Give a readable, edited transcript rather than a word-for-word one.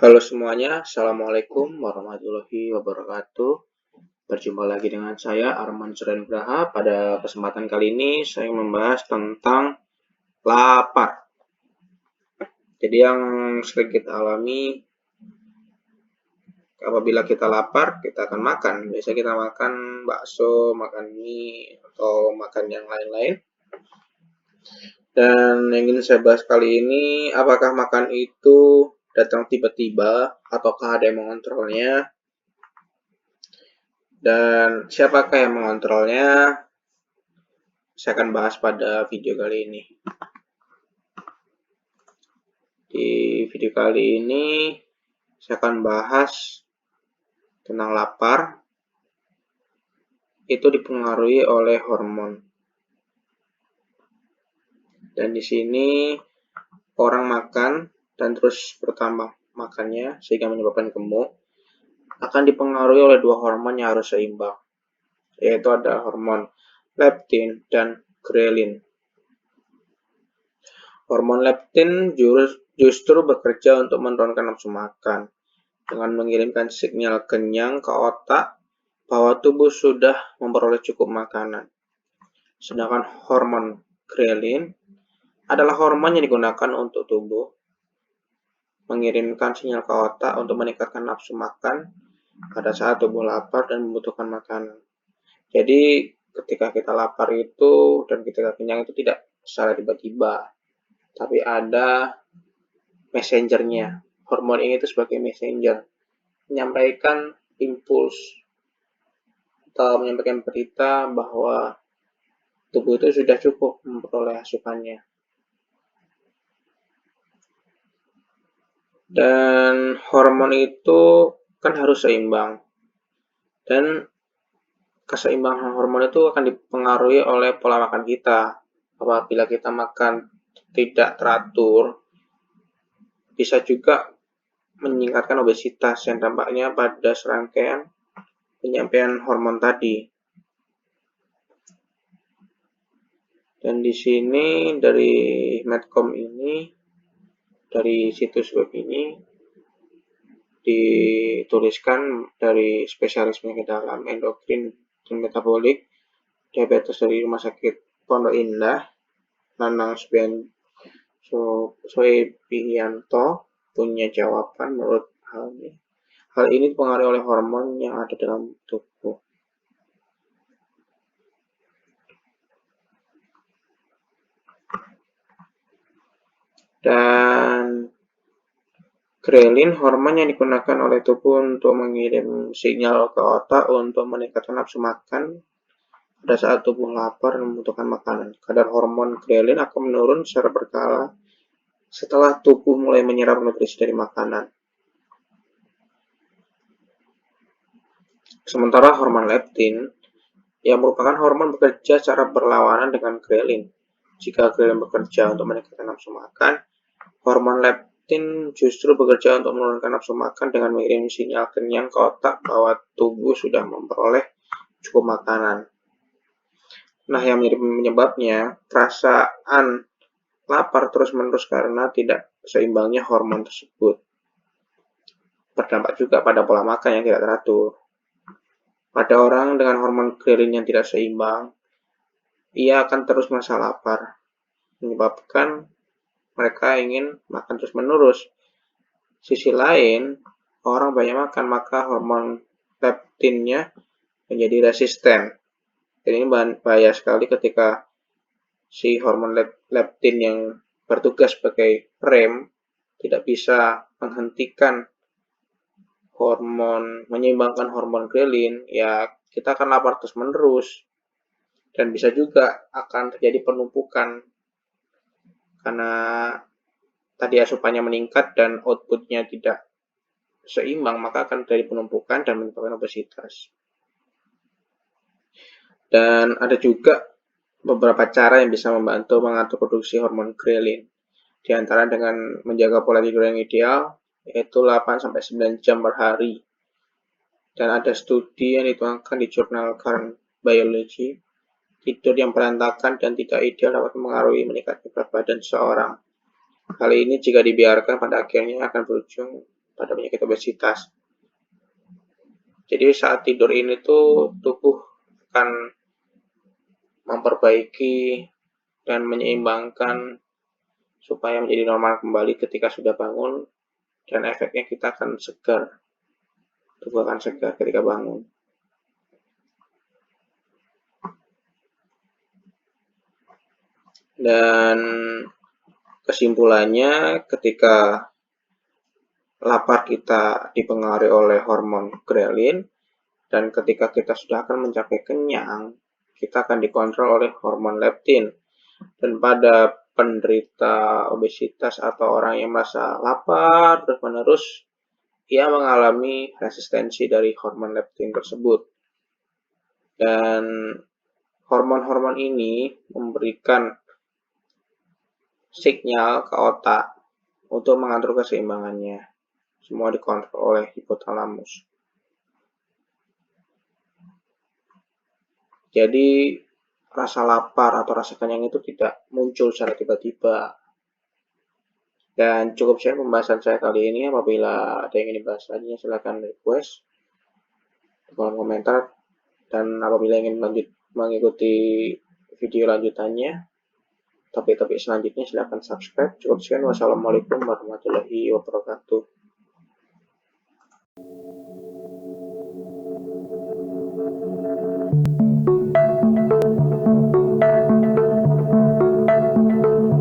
Halo semuanya, Assalamualaikum warahmatullahi wabarakatuh. Berjumpa lagi dengan saya Arman Surengraha. Pada kesempatan kali ini saya membahas tentang lapar. Jadi yang sering kita alami apabila kita lapar, kita akan makan. Biasanya kita makan bakso, makan mie, atau makan yang lain-lain. Dan yang ingin saya bahas kali ini, apakah makan itu datang tiba-tiba ataukah ada yang mengontrolnya? Dan siapakah yang mengontrolnya? Saya akan bahas pada video kali ini. Di video kali ini, saya akan bahas tentang lapar. Itu dipengaruhi oleh hormon. Dan di sini orang makan dan terus bertambah makannya sehingga menyebabkan gemuk akan dipengaruhi oleh dua hormon yang harus seimbang, yaitu ada hormon leptin dan grelin. Hormon leptin justru bekerja untuk menurunkan nafsu makan dengan mengirimkan sinyal kenyang ke otak bahwa tubuh sudah memperoleh cukup makanan. Sedangkan hormon grelin adalah hormon yang digunakan untuk tubuh mengirimkan sinyal ke otak untuk meningkatkan nafsu makan pada saat tubuh lapar dan membutuhkan makanan. Jadi ketika kita lapar itu dan ketika kenyang itu tidak secara tiba-tiba, tapi ada messengernya. Hormon ini itu sebagai messenger, menyampaikan impuls atau menyampaikan berita bahwa tubuh itu sudah cukup memperoleh asupannya. Dan hormon itu kan harus seimbang. Dan keseimbangan hormon itu akan dipengaruhi oleh pola makan kita. Apabila kita makan tidak teratur, bisa juga meningkatkan obesitas yang dampaknya pada serangkaian penyampaian hormon tadi. Dan di sini dari Medcom ini, dari situs web ini, dituliskan dari spesialis penyakit dalam endokrin dan metabolik diabetes dari Rumah Sakit Pondok Indah, Nanang Soebiyanto punya jawaban menurut hal ini dipengaruhi oleh hormon yang ada dalam tubuh. Dan grelin hormon yang digunakan oleh tubuh untuk mengirim sinyal ke otak untuk meningkatkan nafsu makan pada saat tubuh lapar dan membutuhkan makanan. Kadar hormon grelin akan menurun secara berkala setelah tubuh mulai menyerap nutrisi dari makanan. Sementara hormon leptin yang merupakan hormon bekerja secara berlawanan dengan grelin. Jika grelin bekerja untuk meningkatkan nafsu makan, hormon leptin justru bekerja untuk menurunkan nafsu makan dengan mengirim sinyal kenyang ke otak bahwa tubuh sudah memperoleh cukup makanan. Nah, yang menyebabnya perasaan lapar terus-menerus karena tidak seimbangnya hormon tersebut. Berdampak juga pada pola makan yang tidak teratur. Pada orang dengan hormon grelin yang tidak seimbang, ia akan terus merasa lapar, menyebabkan mereka ingin makan terus-menerus. Sisi lain, orang banyak makan, maka hormon leptinnya menjadi resisten. Dan ini bahaya sekali ketika si hormon leptin yang bertugas sebagai rem tidak bisa menghentikan menyeimbangkan hormon grelin, ya kita akan lapar terus-menerus. Dan bisa juga akan terjadi penumpukan karena tadi asupannya meningkat dan outputnya tidak seimbang, maka akan terjadi penumpukan dan menyebabkan obesitas. Dan ada juga beberapa cara yang bisa membantu mengatur produksi hormon grelin. Di antara dengan menjaga pola tidur yang ideal, yaitu 8-9 jam per hari. Dan ada studi yang dituangkan di jurnal Current Biology, tidur yang berantakan dan tidak ideal dapat mengaruhi meningkatnya berat badan seseorang. Hal ini jika dibiarkan pada akhirnya akan berujung pada penyakit obesitas. Jadi saat tidur ini tuh tubuh akan memperbaiki dan menyeimbangkan supaya menjadi normal kembali ketika sudah bangun, dan efeknya kita akan segar. Tubuh akan segar ketika bangun. Dan kesimpulannya, ketika lapar kita dipengaruhi oleh hormon grelin, dan ketika kita sudah akan mencapai kenyang, kita akan dikontrol oleh hormon leptin. Dan pada penderita obesitas atau orang yang merasa lapar terus-menerus, ia mengalami resistensi dari hormon leptin tersebut. Dan hormon-hormon ini memberikan sinyal ke otak untuk mengatur keseimbangannya. Semua dikontrol oleh hipotalamus. Jadi rasa lapar atau rasa kenyang itu tidak muncul secara tiba-tiba. Dan cukup share pembahasan saya kali ini. Apabila ada yang ingin dibahas lagi, silahkan request di kolom komentar. Dan apabila ingin mengikuti video lanjutannya, topik-topik selanjutnya, silahkan subscribe. Cukup sekian. Wassalamualaikum warahmatullahi wabarakatuh.